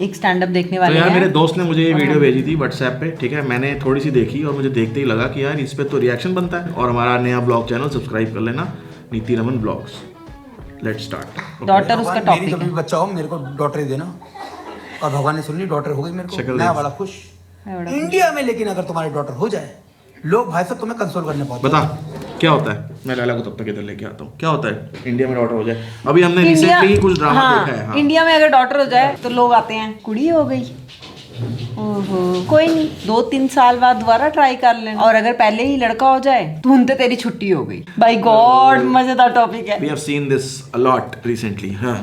एक stand up देखने तो वाले यार हैं। मेरे दोस्त ने मुझे ये वीडियो भेजी थी व्हाट्सएप पे, ठीक है। मैंने थोड़ी सी देखी और मुझे देखते ही लगा कि यार इस पे तो रिएक्शन बनता है। और हमारा नया ब्लॉग चैनल सब्सक्राइब कर लेना, नीति Raman blogs. Let's start. Daughter उसका मेरी टॉपिक कभी है। भी बच्चा हो मेरे को डॉटर ही देना। और भगवान ने सुन ली, डॉटर हो गई मेरे को, शक्ल मैं देख। बड़ा खुश। मैं बड़ा इंडिया में लेकिन अगर तुम्हारी डॉटर हो जाए, लोग भाई साहब तुम्हें कंसोल करने पहुंचे। बता क्या होता है। मैं लाला को तब तक इधर लेके आता हूँ। क्या होता है इंडिया में डॉटर हो जाए? अभी हमने इंडिया रिसेंटली कुछ ड्रामा हाँ, देखा है। हाँ। इंडिया में अगर डॉटर हो जाए तो लोग आते हैं, कुड़ी हो गई, ओहो कोई नहीं, 2-3 साल बाद दोबारा ट्राई कर लेना। और अगर पहले ही लड़का हो जाए तो उनसे तेरी छुट्टी हो गई। बाय गॉड मजेदार टॉपिक है। We have seen this a lot recently. हाँ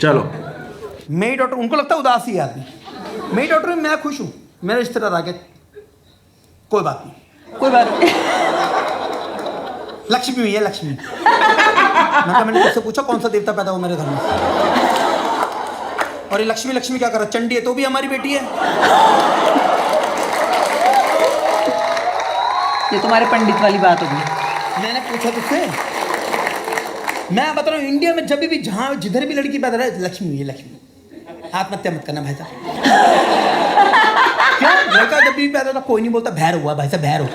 चलो। मेरी डॉटर, उनको लगता है उदासी है आदमी। मेरी डॉटर में मैं खुश हूँ, मेरा रिश्तेदार आगे कोई बात नहीं, कोई बात नहीं। लक्ष्मी हुई है लक्ष्मी। मैंने उससे पूछा कौन सा देवता पैदा हुआ मेरे घर में, और ये लक्ष्मी लक्ष्मी क्या कर रहा, चंडी है तो भी हमारी बेटी है। ये तुम्हारे पंडित वाली बात होगी। मैंने पूछा तुझसे, मैं बता रहा हूँ इंडिया में जब भी जहाँ जिधर भी लड़की पैदा रहे, लक्ष्मी हुई है लक्ष्मी। आत्महत्या मत करना भाई साहब। क्यों? लड़का जब भी पैदा होता कोई नहीं बोलता भैर हुआ भाई साहब, भैर हो।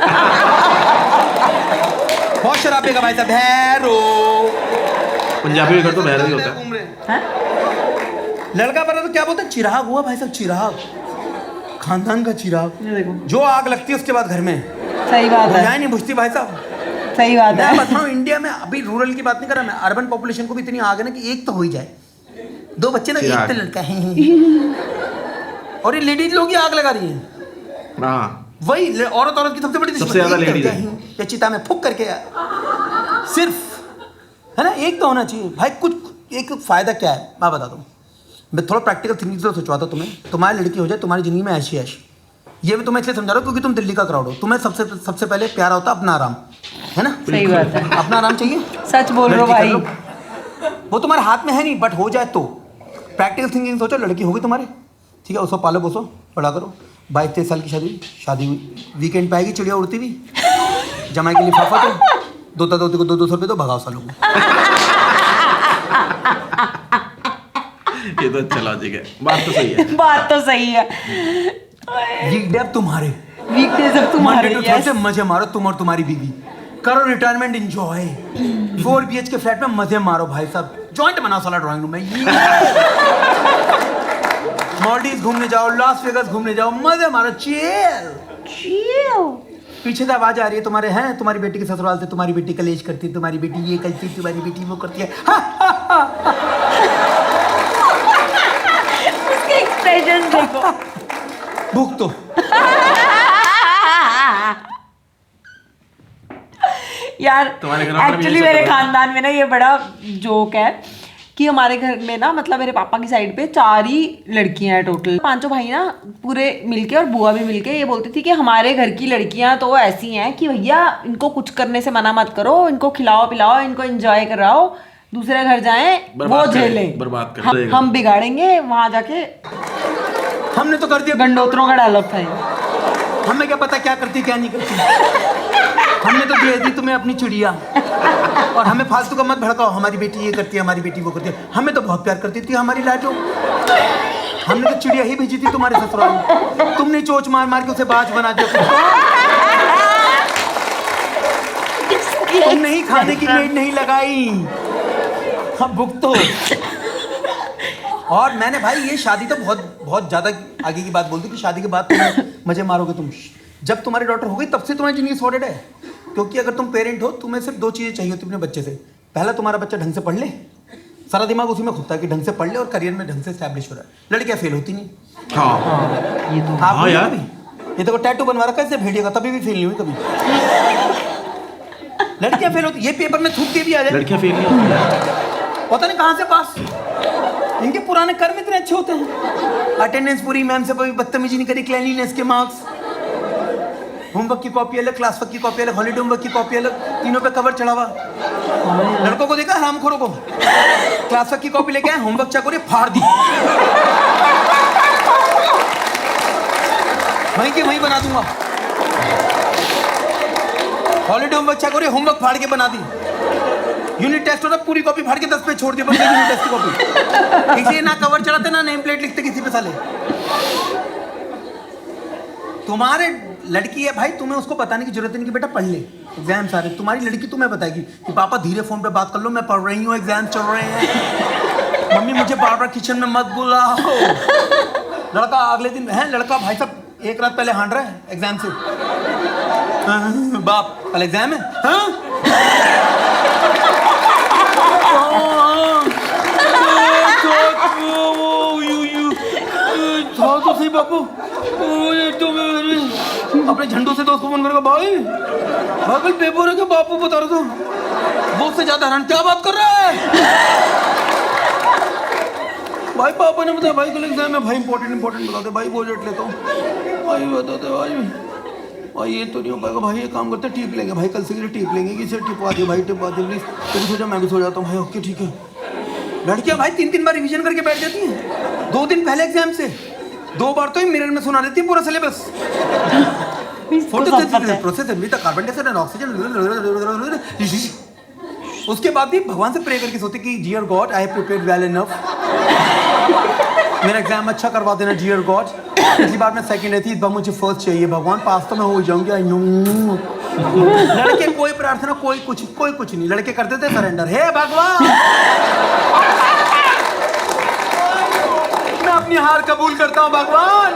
बहुत शराबे का भाई साहब, भैर हो। पंजाबी में घर तो बहरा ही होता है। घूम रहे हैं। हाँ? लड़का पैदा तो क्या बोलते हैं, चिराग हुआ भाई साहब, चिराग, खानदान का चिराग। ये देखो जो आग लगती है उसके बाद घर में सही बात है, बुझाएं नहीं बुझती भाई साहब। सही बात मैं है। बताऊं इंडिया में अभी रूरल की बात नहीं कर रहा मैं, अर्बन पॉपुलेशन को भी इतनी आग है ना कि एक तो हो ही जाए, 2 बच्चे ना, एक चिराग। तो लड़का है। और ये लेडीज लोग ही आग लगा रही हैं। हाँ वही औरत की सबसे बड़ी दुश्मन, सबसे ज्यादा एक तो ladies क्या है। है, या चिता में फूक करके सिर्फ, है ना, एक तो होना चाहिए भाई। कुछ एक फायदा क्या है मैं बता दूं, मैं थोड़ा प्रैक्टिकल थिंकिंग से सोचवाता तुम्हें। तुम्हारी लड़की हो जाए, तुम्हारी जिंदगी में ऐशी ऐश, ये भी तुम्हें इसलिए समझा रहा हूँ क्योंकि तुम दिल्ली का क्राउड हो। तुम्हें सबसे पहले प्यारा होता अपना आराम, है ना। सही बात है, अपना आराम चाहिए, सच बोल रहे हो लड़की कर भाई। लो। वो तुम्हारे हाथ में है नहीं, बट हो जाए तो प्रैक्टिकल थिंकिंग सोचो। लड़की होगी तुम्हारी, ठीक है, उसको पालो पोसो बड़ा करो। 22-23 साल की शादी हुई, वीकेंड पे आएगी चिड़िया उड़ती हुई, जमाई के लिफाफा दो, दोती को 200 रुपये दो, भगाओ सालों को। ये तो अच्छा लॉजिक है। बात तो सही है। बात तो सही है। वीकडे तुम्हारे, वीकडेज अब तुम्हारे, मंडे टू थर्सडे मजे मारो तुम और तुम्हारी बीवी, करो रिटायरमेंट एंजॉय। 4 BH के फ्लैट में मजे मारो भाई साहब, जॉइंट बनाओ साला ड्राइंग रूम में। मॉलडीव घूमने जाओ, लास वेगास घूमने जाओ, मजे मारो, चिल। पीछे से आवाज आ रही है तुम्हारे, हैं तुम्हारी बेटी के ससुराल से, तुम्हारी बेटी कलेश करती है, तुम्हारी बेटी ये करती है, तुम्हारी बेटी वो करती है। उसके एक्सप्रेशन देखो। भूख तो यार तुम्हारे घर में भी एक्चुअली ऐसा मेरे कर रहा है? खानदान में ना ये बड़ा जोक है कि हमारे घर में ना, मतलब मेरे पापा की साइड पे 4 ही लड़कियां हैं टोटल। 5 भाई ना पूरे मिलके, और बुआ भी मिलके ये बोलती थी कि हमारे घर की लड़कियां तो ऐसी हैं कि भैया इनको कुछ करने से मना मत करो, इनको खिलाओ पिलाओ, इनको एंजॉय कराओ, दूसरे घर जाएं वो बर्बाद करें, झेलें, बर्बाद करें। हम बिगाड़ेंगे वहां जाके। हमने तो कर दिया, गंडोत्रों का डायलॉग था ये। हमें क्या पता क्या करती क्या नहीं करती। हमने तो दे दी तुम्हें अपनी चिड़िया, और हमें फालतू का मत भड़काओ। हमारी बेटी ये करती है, हमारी बेटी वो करती है। हमें तो बहुत प्यार करती थी हमारी लाडो, हमने तो चिड़िया ही भेजी थी तुम्हारे ससुराल। तुमने चोच मार मार के उसे बाज बना दिया। तुमने ही खाने की मेड नहीं लगाई, हम भुगतो। और मैंने भाई ये शादी तो बहुत ज्यादा आगे की बात बोल दी कि शादी के बाद तुम मजे मारोगे। तुम जब तुम्हारी डॉटर हो गई तब से तुम्हारी जिंदगी सॉर्टेड है, क्योंकि अगर तुम पेरेंट हो तुम्हें सिर्फ 2 चीजें चाहिए होती अपने बच्चे से। पहला, तुम्हारा बच्चा ढंग से पढ़ ले, सारा दिमाग उसी में खुदता है कि ढंग से पढ़ ले और करियर में ढंग से एस्टैब्लिश हो रहा है। लड़कियां फेल होती नहीं। हाँ ये तो आप हाँ यार। ये देखो टैटू बनवा रखा है इससे भेड़िए का, तभी भी फेल नहीं हुई कभी। लड़कियां फेल होती, ये पेपर में थूक के भी आ जाए। लड़कियां फेल नहीं होती। पता नहीं कहाँ से पास, इनके पुराने कर्म इतने अच्छे होते हैं। अटेंडेंस पूरी, मैम से कभी बदतमीजी नहीं करी, क्लीनलीनेस के मार्क्स, होमवर्क की कॉपी अलग, क्लास वर्क की कॉपी अलग, हॉलीडे होमवर्क की कॉपी अलग, तीनों पे कवर चढ़ा हुआ। लड़कों को देखा हरामखोरों को, क्लास वर्क की कॉपी लेके आए, होमवर्क चेक हो रही, फाड़ दी, वहीं के वहीं बना दूंगा। हॉलीडे होमवर्क चेक हो रही, होमवर्क फाड़ के बना दी। यूनिट टेस्ट होता पूरी कॉपी फाड़ के 10 पे छोड़ दिया बंदे यूनिट टेस्ट की कॉपी। इसलिए ना कवर चढ़ाते ना नेम प्लेट लिखते किसी पे साले। तुम्हारे लड़की है भाई, तुम्हें उसको बताने की जरूरत नहीं कि बेटा पढ़ ले, एग्जाम सारे तुम्हारी लड़की तुम्हें बताएगी कि पापा धीरे फोन पे बात कर लो, मैं पढ़ रही हूँ, एग्जाम चल रहे हैं, मम्मी मुझे बार बार किचन में मत बुलाओ। लड़का अगले दिन है, लड़का भाई साहब एक रात पहले हांड रहा है एग्जाम से, बाप कल एग्जाम है, तो सही बापू, अपने झंडों से दोस्त को फोन करेगा, भाई कल पेपर है क्या बापू बता रहे तो, बहुत से ज्यादा हैरान, क्या बात कर रहा है भाई, पापा ने बताया भाई कल एग्जाम है, भाई इंपॉर्टेंट बताते भाई, वो डेट लेता हूँ भाई, बताते भाई ये तो नहीं हो पाएगा भाई, ये काम करते टिप लेंगे भाई, कल से टिप लेंगे, किसे टिपवा दिए भाई, टिपवा दिए प्लीज, तो भी सोचा मैं भी सो जाता हूँ भाई, ओके ठीक है। लड़कियां भाई 3 बार रिवीजन करके बैठ जाती हैं 2 दिन पहले एग्जाम से, 2 बार तो ही मिरर में सुना देती है पूरा syllabus, photosynthesis with carbon dioxide and oxygen, उसके बाद भी भगवान से प्रे करके सोते कि dear God I have prepared well enough, मेरा एग्जाम अच्छा करवा देना डियर गॉड, पिछली बार मैं सेकंड आई थी, इस बार मुझे फर्स्ट चाहिए भगवान, पास तो मैं हो जाऊंगी, आई नो। लड़के कोई प्रार्थना कोई कुछ नहीं, लड़के करते थे सरेंडर, हे भगवान मैं अपनी हार कबूल करता हूँ भगवान,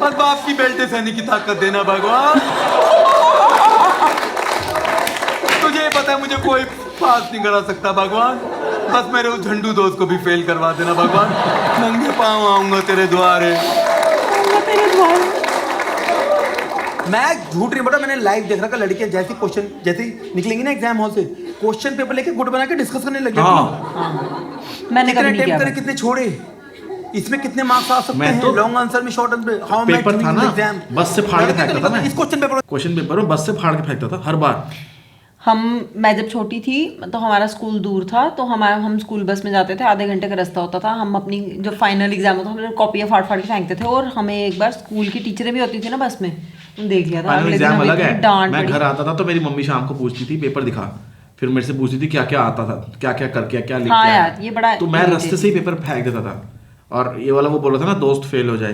बस बाप की बेल्टे सहने की ताकत देना भगवान, तुझे पता है मुझे कोई पास नहीं करा सकता भगवान, बस मेरे उस झंडू दोस्त को भी फेल करवा देना भगवान, नंगे पाँव आऊंगा तेरे द्वारे। मैं झूठ नहीं बोला, मैंने लाइव देख रहा, लड़कियां जैसे क्वेश्चन जैसे निकलेंगी ना एग्जाम हॉल से, क्वेश्चन पेपर लेके गुट बना के डिस्कस करने लग जाती। मैंने कभी नहीं किया, कितने छोड़े, इसमें कितने मार्क्स आ सकते हैं, लॉन्ग आंसर में शॉर्ट आंसर, हाउ पेपर था ना बस से फाड़ के फेंकता था मैं, इस क्वेश्चन पेपर में बस से फाड़ के फेंकता था हर बार। मैं जब छोटी थी तो हमारा स्कूल दूर था, तो हम स्कूल बस में जाते थे, आधे घंटे का रास्ता होता था, हम अपनी जब फाइनल एग्जाम होता हम कॉपियाँ फाड़ के फेंकते थे, और हमें एक बार स्कूल की टीचरें भी होती थी ना बस में, देख लिया था, अगले दिन हमें इतनी डांट मैं घर आता था तो मेरी मम्मी शाम को पूछती थी पेपर दिखा, फिर मेरे से पूछती थी क्या क्या आता था, क्या क्या करके क्या लिख, हाँ यार ये बड़ा, तो मैं रास्ते से ही पेपर फेंक देता था। और ये वाला वो बोल रहा था ना दोस्त फेल हो जाए,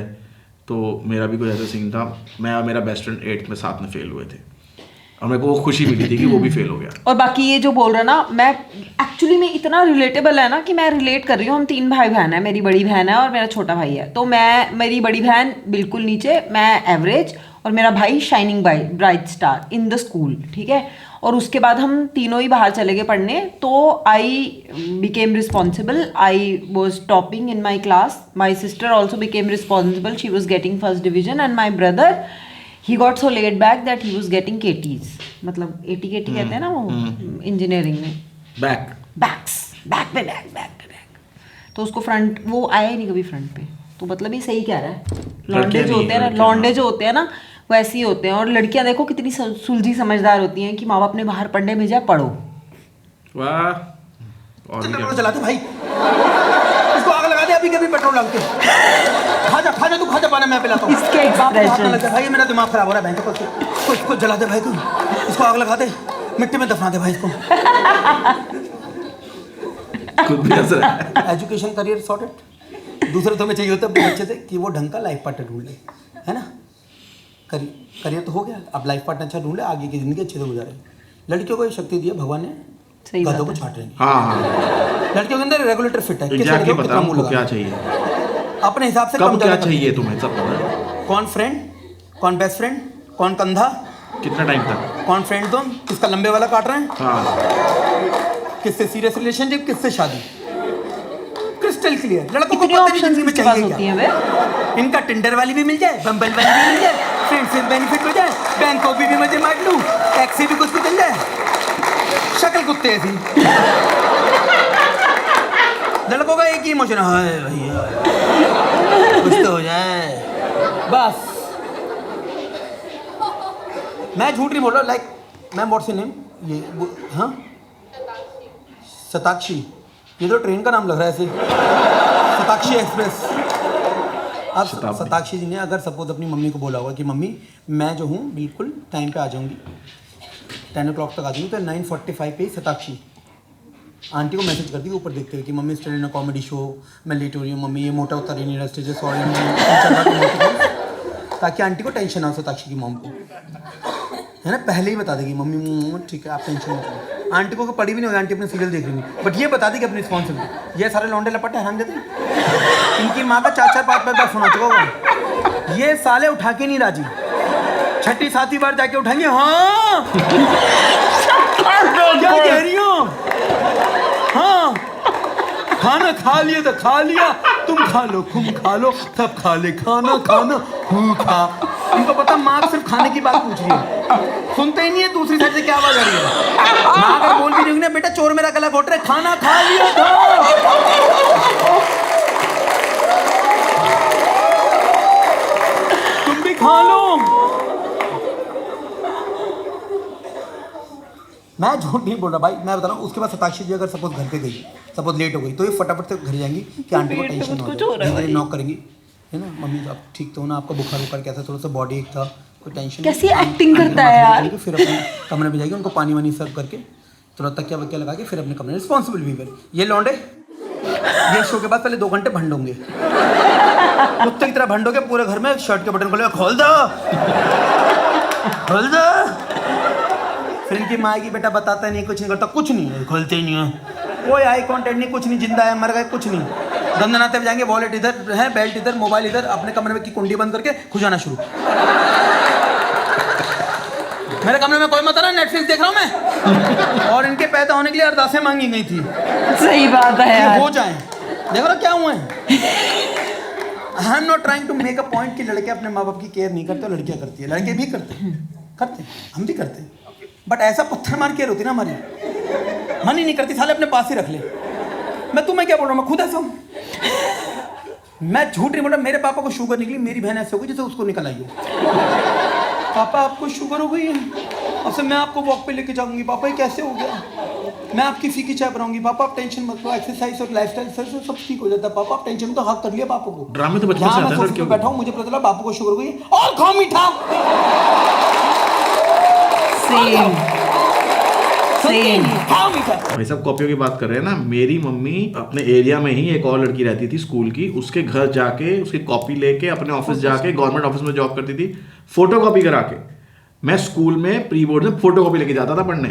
तो मेरा भी कोई ऐसा सीन था, मैं और मेरा बेस्ट फ्रेंड 8th में साथ में फेल हुए थे, और मेरे को वो खुशी मिली थी कि वो भी फेल हो गया। और बाकी ये जो बोल रहा ना, मैं एक्चुअली में इतना रिलेटेबल है ना कि मैं रिलेट कर रही हूँ, हम 3 भाई बहन है, मेरी बड़ी बहन है और मेरा छोटा भाई है, तो मेरी बड़ी बहन बिल्कुल नीचे, मैं एवरेज, और मेरा भाई shining bright star in the school, ठीक है। और उसके बाद हम तीनों ही बाहर चले गए पढ़ने, तो I became responsible, I was topping in my class, my sister also became responsible, she was getting first division, and my brother he got so laid back that he was getting KTs, मतलब 80 KT कहते हैं ना वो engineering में, back पे back, तो उसको front, वो आया ही नहीं कभी फ्रंट पे, तो मतलब ये सही कह रहा है, लौंडे जो होते हैं ना, लौंडे जो होते हैं ना वैसे ही होते हैं, और लड़कियां देखो कितनी सुलझी समझदार होती हैं कि माँ बाप ने बाहर पढ़ने भेजा, पढ़ो। वाह, और चलाते भाई, इसको आग लगा दे अभी कभी पेट्रोल डाल के, खा जा तू, खा जा, पानी मैं पिलाता हूँ, इसके एक्सप्रेशन भाई मेरा दिमाग खराब हो रहा है बहन को, इसको जला दे भाई, तू इसको आग लगा दे, मिट्टी में दफना दे भाई इसको। खुद भी हंस रहा है। एजुकेशन करियर सॉर्टेड, दूसरा तुम्हें चाहिए होता है बच्चे से कि वो ढंग का लाइफ पार्टनर ढूंढ ले, है ना, करियर तो हो गया, अब लाइफ पार्टनर अच्छा ढूंढ ले, आगे की जिंदगी अच्छे से गुजारे। लड़कियों को ये शक्ति दी है भगवान ने, गधों को छाट रहे हैं। हाँ, लड़कियों के अंदर रेगुलेटर फिट है, क्या चाहिए अपने हिसाब से, कब क्या चाहिए तुम्हें सब पता है, कौन फ्रेंड, कौन बेस्ट फ्रेंड, कौन कंधा, कितना टाइम तक, कौन फ्रेंड तुम, किसका लंबे वाला काट रहे हैं, हाँ, किससे सीरियस रिलेशनशिप, किससे शादी, क्रिस्टल क्लियर। लड़कों को कितने पता नहीं ऑप्शंस जिंदगी में किसके चाहिए पास होती हैं बे? इनका टिंडर वाली भी मिल जाए, बम्बल वाली भी मिल जाए, फ्रेंड से बेनिफिट हो जाए, बैंकॉक भी मजे मार लूं, टैक्सी भी कुछ भी मिल जाए, शक्ल कुत्ते ऐसी। लड़कों का एक ही इमोशन है भैया, कुछ तो हो जाए बस। मैं झूठ नहीं बोल रहा, लाइक मैं व्हाट्स योर नेम, ये हाँ शताक्षी, ये तो ट्रेन का नाम लग रहा है ऐसे, शताक्षी एक्सप्रेस। अब शताक्षी जी ने अगर सपोज अपनी मम्मी को बोला होगा कि मम्मी मैं जो हूँ बिल्कुल टाइम पे आ जाऊंगी, 10 o'clock तक आ जाऊँगी तो 9:45 पे ही शताक्षी आंटी को मैसेज कर दी ऊपर देखते हुए कि mummy study in comedy show, मैं लेट हो रही हूँ मम्मी, ये मोटा उतर ही नहीं रहा स्टेज, सॉरी, ताकि आंटी को टेंशन ना हो शताक्षी की मॉम को, है ना, पहले ही बता देगी मम्मी ठीक है आप टेंशन मत लो। आंटी को पड़ी भी नहीं होगी, आंटी अपने सीरियल देख रही होगी, बट ये बता दी कि अपनी रिस्पॉन्सिबिलिटी। ये सारे लौंडे लपटे हराम देते, इनकी माँ का 4-4 5-5 बार सुना चुका होगा, ये साले उठा के नहीं राजी, 6ठी 7वीं बार जाके उठाएंगे। हाँ क्या कह रही हो? हाँ खाना खा लिया तो खा लिया, तुम खा लो सब खा ले, खाना खा। इनको पता माँ सिर्फ खाने की बात पूछ रही है, सुनते ही नहीं है दूसरी साइड से क्या आवाज आ रही है। माँ अगर बोल भी रही है बेटा चोर मेरा गला घोट रहे, खाना खा लिया था, तुम भी खा लो। मैं झूठ नहीं बोल रहा भाई, मैं बता रहा हूँ। उसके बाद शताक्षी जी अगर सपोज घर पे गई, सपोज लेट हो गई, तो ये फटाफट से घर जाएंगी कि आंटी को टेंशन हो, नॉक करेंगी, है ना, मम्मी आप ठीक तो हो ना, आपका बुखार कैसा, थोड़ा सा बॉडी एक था, कोई टेंशन, कैसी एक्टिंग करता है यार। फिर अपने कमरे में जाएगी, उनको पानी वानी सर्व करके थोड़ा तकिया वकिया लगा के फिर अपने कमरे, रिस्पॉन्सिबल वीवर। ये लौंडे ये शो के बाद पहले 2 घंटे भंडोंगे, कुत्ते की तरह भंडोगे पूरे घर में, शर्ट के बटन खोल दो, फिर इनकी माँ की बेटा बताता नहीं, कुछ नहीं करता, कुछ नहीं है, खोलते ही नहीं है, कोई आई कांटेक्ट नहीं, कुछ नहीं, जिंदा है मर गए कुछ नहीं, दंदनाते जाएंगे, वॉलेट इधर है, बेल्ट इधर, मोबाइल इधर, अपने कमरे में की कुंडी बंद करके खुजाना शुरू। मेरे कमरे में कोई मत ना, नेटफ्लिक्स देख रहा हूँ मैं। और इनके पैदा होने के लिए अरदासें मांगी गई थी, सही बात है यार, हो जाए। देखो ना क्या हुआ है। I am not trying to make a point कि लड़के अपने माँ बाप की केयर नहीं करते, लड़कियां करती है, लड़के भी करते हैं, हम भी करते हैं, बट ऐसा पत्थर मार केयर होती ना हमारी, मन ही नहीं करती, साले अपने पास ही रख ले। मैं तुम्हें क्या बोल रहा हूँ, मैं खुद ऐसा हूँ, मैं झूठ नहीं बोल रहा। मेरे पापा को शुगर निकली, मेरी बहन ऐसे हो गई जैसे उसको निकल आई हो। पापा आपको शुगर हो गई है, अब से मैं आपको वॉक पे लेके जाऊंगी। पापा ये कैसे हो गया? मैं आपकी फीकी चाय बनाऊंगी। पापा आप टेंशन मत लो, एक्सरसाइज और लाइफस्टाइल से सब ठीक हो जाता है। पापा आप टेंशन तो हक कर लिया पापा को। ड्रामे तो बचपन से आता है, क्यों बैठा हूँ, मुझे पता चला बापू को शुगर हो गई और खाओ मीठा। भाई साहब कॉपियों की बात कर रहे हैं ना, मेरी मम्मी अपने एरिया में ही एक और लड़की रहती थी स्कूल की, उसके घर जाके उसकी कॉपी लेके अपने ऑफिस जाके, गवर्नमेंट ऑफिस में जॉब करती थी, फोटो कॉपी करा के मैं स्कूल में प्री बोर्ड में फोटो कॉपी लेके जाता था पढ़ने।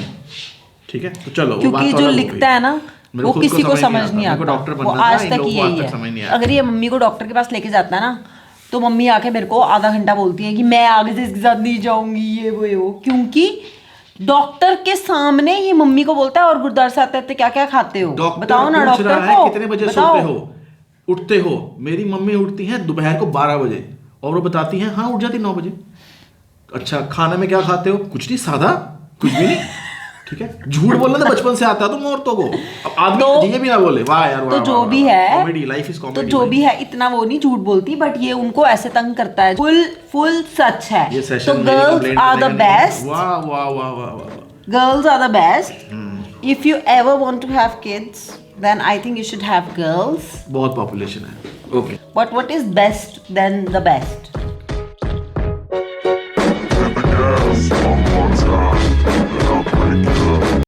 ठीक है, तो चलो क्योंकि जो लिखता है ना वो किसी को समझ नहीं आता, डॉक्टर वो आज तक यही है। अगर ये मम्मी को डॉक्टर के पास लेके जाता है ना, तो मम्मी आके मेरे को आधा घंटा बोलती है कि मैं आगे से इसके साथ नहीं जाऊंगी, ये वो, क्योंकि डॉक्टर के सामने ये मम्मी को बोलता है और गुरुद्वार से आते क्या क्या खाते हो, बताओ ना डॉक्टर को, कितने बजे सोते हो, उठते हो। मेरी मम्मी उठती है दोपहर को 12 बजे और वो बताती है हाँ उठ जाती 9 बजे। अच्छा खाने में क्या खाते हो? कुछ नहीं, सादा, कुछ भी नहीं। ठीक है, झूठ बोलना तो बचपन से आता है तुम औरतों को, अब आदमी ये भी ना बोले वाह यार, तो जो भी है कॉमेडी, लाइफ इज कॉमेडी, तो जो भी है इतना वो नहीं झूठ बोलती, बट ये उनको ऐसे तंग करता है, फुल सच है। तो गर्ल्स आर द बेस्ट, वाह वाह वाह वाह, girls are the best. If you ever want to have kids, then I think you should have girls. बहुत पॉपुलेशन है। Okay, But what is best than the best?